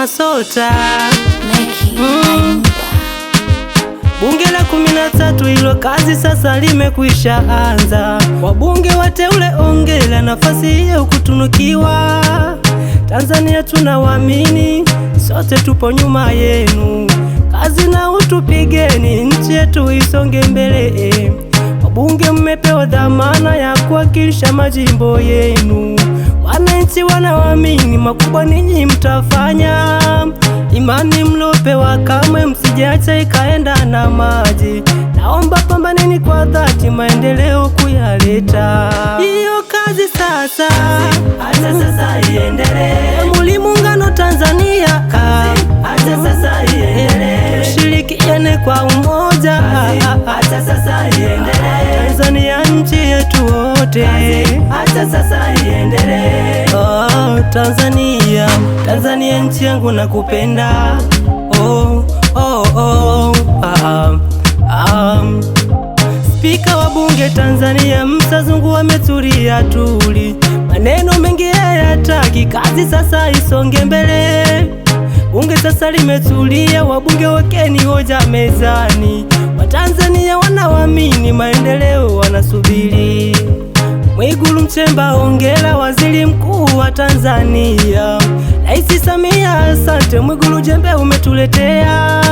Masota Bunge la 13 hilo kazi sasa limekwisha anza. Wabunge wateule ongela nafasi hiyo kutunukiwa. Tanzania tunawaamini, sote tupo nyuma yenu. Kazi na utupigeni, nchi yetu isonge mbele. Wabunge mmepewa dhamana ya kuwakilisha majimbo yenu. Wananchi wanawaamini, makubwa ninyi mtafanya. Imani mlopewa kamwe msijacha ikaenda na maji. Naomba pambaneni kwa dhati maendeleo kuyaleta. Hiyo kazi sasa, acha sasa iendelee. Muli Muungano Tanzania, acha sasa iendelee. Tushirikiane kwa umoja, acha sasa iendelee. Tanzania nchi yetu wote, acha sasa iendelee. Oh, Tanzania, Tanzania nchi yangu nakupenda. Oh, oh, oh, Spika wa Bunge Tanzania Msazungu wametulia tuli. Maneno mengi hayataki, kazi sasa isonge mbele. Bunge sasa limetulia, wabunge wekeni hoja mezani. Watanzania wanawaamini, maendeleo wanasubiri. Mwigulu Nchemba hongera, waziri mkuu wa Tanzania. Rais Samia asante, Mwigulu jembe umetuletea.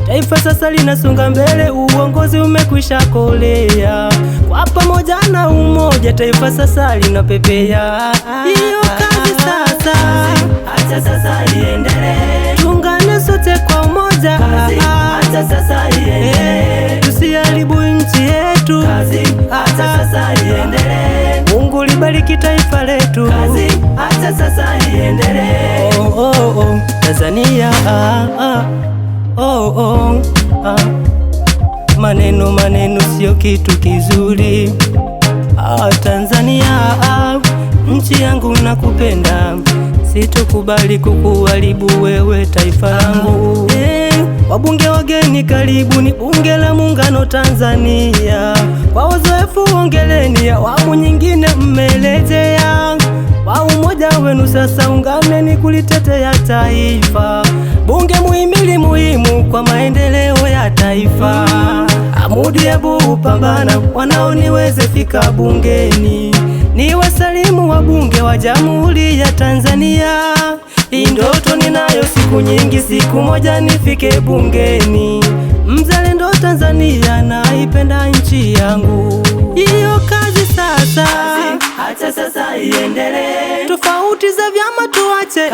Taifa sasa linasonga mbele, uongozi umekwisha kolea. Kwa pamoja na umoja, taifa sasa linapepea. Hiyo kazi sasa, acha sasa iendelee. Tuungane sote kwa umoja, acha sasa iendelee. Tusiharibu nchi yetu, acha sasa iendelee. Mungu libariki taifa letu, acha sasa iendelee. Oh, oh, oh, Tanzania, maneno sio kitu kizuri. Tanzania, nchi yangu nakupenda, situkubali kukuharibu wewe taifa langu. Wabunge wageni karibuni Bunge la Muungano Tanzania. Kwa uzoefu ongeleni, awamu nyingine mmelejea. Kwa umoja wenu sasa ungameni kulitetea taifa. Bunge muhimili muhimu kwa maendeleo ya taifa. Amudi hebu upambana, wanaoniweze fika bungeni. Ni wasalimu wabunge wa Jamhuri ya Tanzania. Ndoto ninayo siku nyingi, siku moja nifike bungeni. Mzalendo Tanzania, naipenda nchi yangu. Hiyo kazi sasa, acha sasa iendelee. Tofauti za vyama tuache,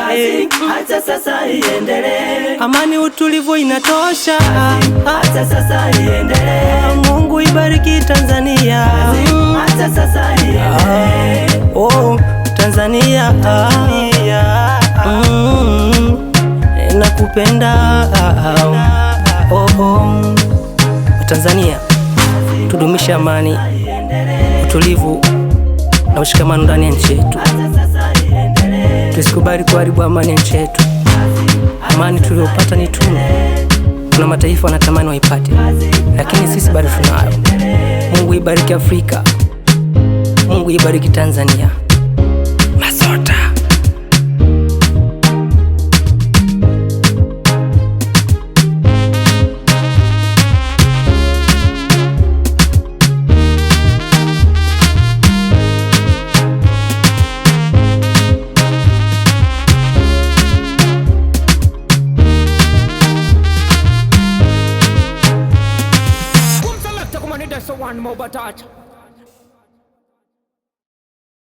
acha sasa iendelee. Amani utulivu inatosha, acha sasa iendelee. Mungu ibariki Tanzania, acha sasa iendelee. Oh, Tanzania, nakupenda. Tanzania, tudumisha amani, utulivu na ushikamano ndani ya nchi yetu. Tusikubali kuharibu amani ya nchi yetu. Amani tuliyopata ni tunu. Kuna mataifa wanatamani waipate, lakini sisi bado tunayo. Mungu ibariki Afrika, Mungu ibariki Tanzania. Masota. One more touch.